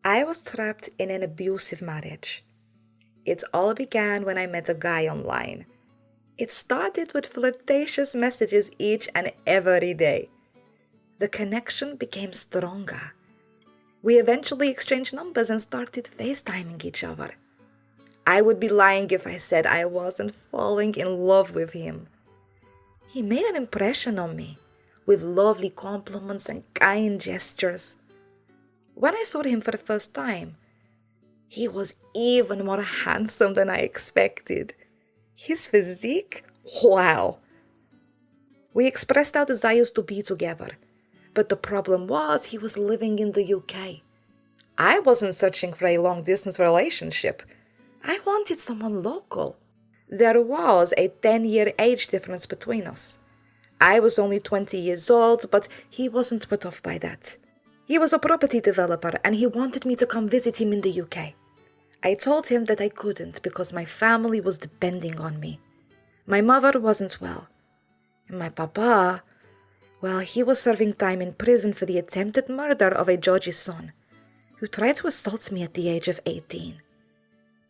I was trapped in an abusive marriage. It all began when I met a guy online. It started with flirtatious messages each and every day. The connection became stronger. We eventually exchanged numbers and started FaceTiming each other. I would be lying if I said I wasn't falling in love with him. He made an impression on me, with lovely compliments and kind gestures. When I saw him for the first time, he was even more handsome than I expected. His physique? Wow! We expressed our desires to be together, but the problem was he was living in the UK. I wasn't searching for a long-distance relationship. I wanted someone local. There was a 10-year age difference between us. I was only 20 years old, but he wasn't put off by that. He was a property developer and he wanted me to come visit him in the UK. I told him that I couldn't because my family was depending on me. My mother wasn't well. And my papa, well, he was serving time in prison for the attempted murder of a judge's son, who tried to assault me at the age of 18.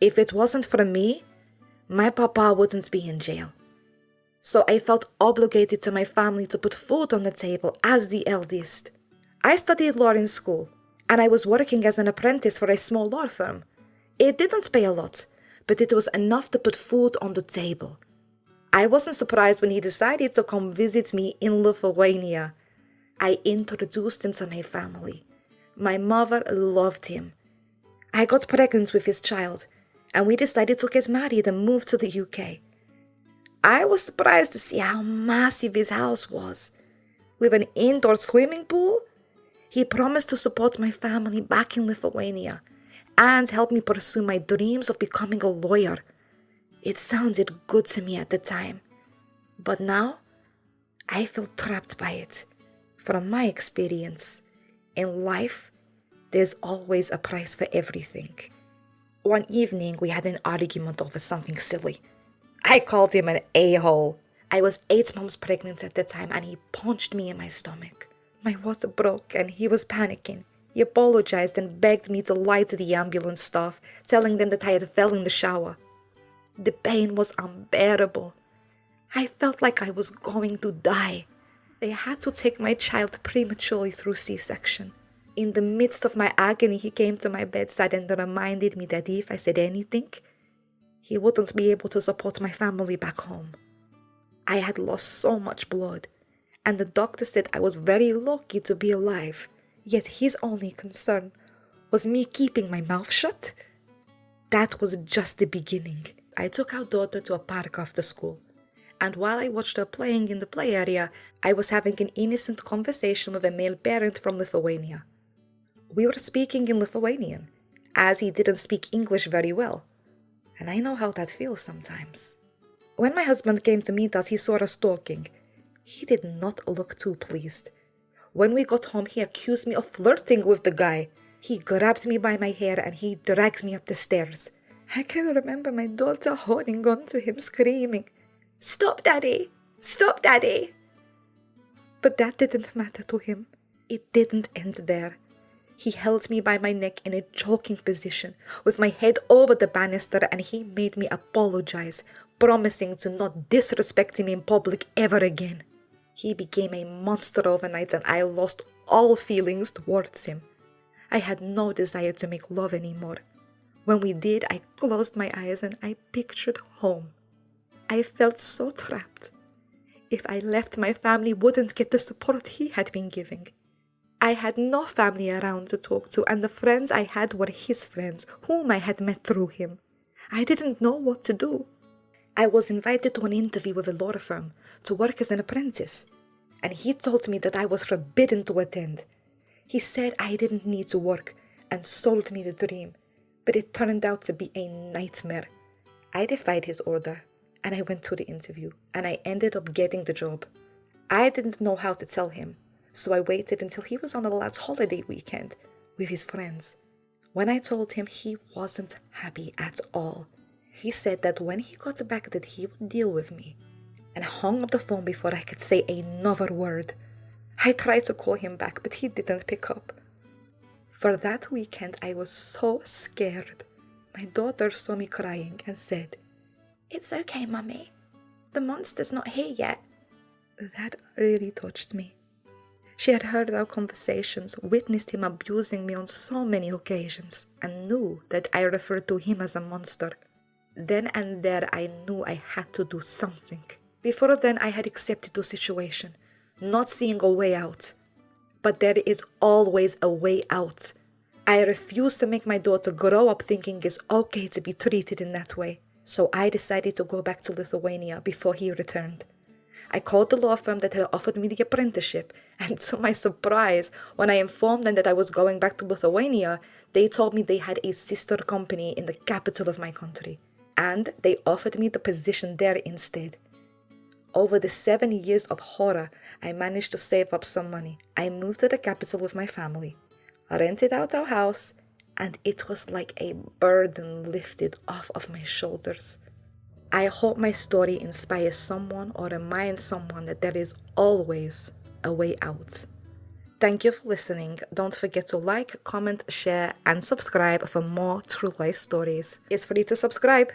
If it wasn't for me, my papa wouldn't be in jail. So I felt obligated to my family to put food on the table as the eldest. I studied law in school, and I was working as an apprentice for a small law firm. It didn't pay a lot, but it was enough to put food on the table. I wasn't surprised when he decided to come visit me in Lithuania. I introduced him to my family. My mother loved him. I got pregnant with his child, and we decided to get married and move to the UK. I was surprised to see how massive his house was. With an indoor swimming pool, he promised to support my family back in Lithuania and help me pursue my dreams of becoming a lawyer. It sounded good to me at the time, but now I feel trapped by it. From my experience, in life, there's always a price for everything. One evening, we had an argument over something silly. I called him an a-hole. I was 8 months pregnant at the time and he punched me in my stomach. My water broke and he was panicking. He apologized and begged me to lie to the ambulance staff, telling them that I had fell in the shower. The pain was unbearable. I felt like I was going to die. They had to take my child prematurely through C-section. In the midst of my agony, he came to my bedside and reminded me that if I said anything, he wouldn't be able to support my family back home. I had lost so much blood, and the doctor said I was very lucky to be alive, yet his only concern was me keeping my mouth shut. That was just the beginning. I took our daughter to a park after school, and while I watched her playing in the play area, I was having an innocent conversation with a male parent from Lithuania. We were speaking in Lithuanian, as he didn't speak English very well, and I know how that feels sometimes. When my husband came to meet us, he saw us talking. He did not look too pleased. When we got home, he accused me of flirting with the guy. He grabbed me by my hair and he dragged me up the stairs. I can remember my daughter holding on to him, screaming, "Stop, Daddy! Stop, Daddy!" But that didn't matter to him. It didn't end there. He held me by my neck in a choking position, with my head over the banister, and he made me apologize, promising to not disrespect him in public ever again. He became a monster overnight, and I lost all feelings towards him. I had no desire to make love anymore. When we did, I closed my eyes and I pictured home. I felt so trapped. If I left, my family wouldn't get the support he had been giving. I had no family around to talk to, and the friends I had were his friends, whom I had met through him. I didn't know what to do. I was invited to an interview with a law firm to work as an apprentice, and he told me that I was forbidden to attend. He said I didn't need to work and sold me the dream, but it turned out to be a nightmare. I defied his order, and I went to the interview, and I ended up getting the job. I didn't know how to tell him, so I waited until he was on a lad's holiday weekend with his friends. When I told him, he wasn't happy at all. He said that when he got back that he would deal with me, and hung up the phone before I could say another word. I tried to call him back, but he didn't pick up. For that weekend, I was so scared. My daughter saw me crying and said, "It's okay, Mummy. The monster's not here yet." That really touched me. She had heard our conversations, witnessed him abusing me on so many occasions, and knew that I referred to him as a monster. Then and there I knew I had to do something. Before then I had accepted the situation, not seeing a way out. But there is always a way out. I refused to make my daughter grow up thinking it's okay to be treated in that way. So I decided to go back to Lithuania before he returned. I called the law firm that had offered me the apprenticeship, and to my surprise, when I informed them that I was going back to Lithuania, they told me they had a sister company in the capital of my country, and they offered me the position there instead. Over the 7 years of horror, I managed to save up some money. I moved to the capital with my family, rented out our house, and it was like a burden lifted off of my shoulders. I hope my story inspires someone or reminds someone that there is always a way out. Thank you for listening. Don't forget to like, comment, share, and subscribe for more true life stories. It's free to subscribe.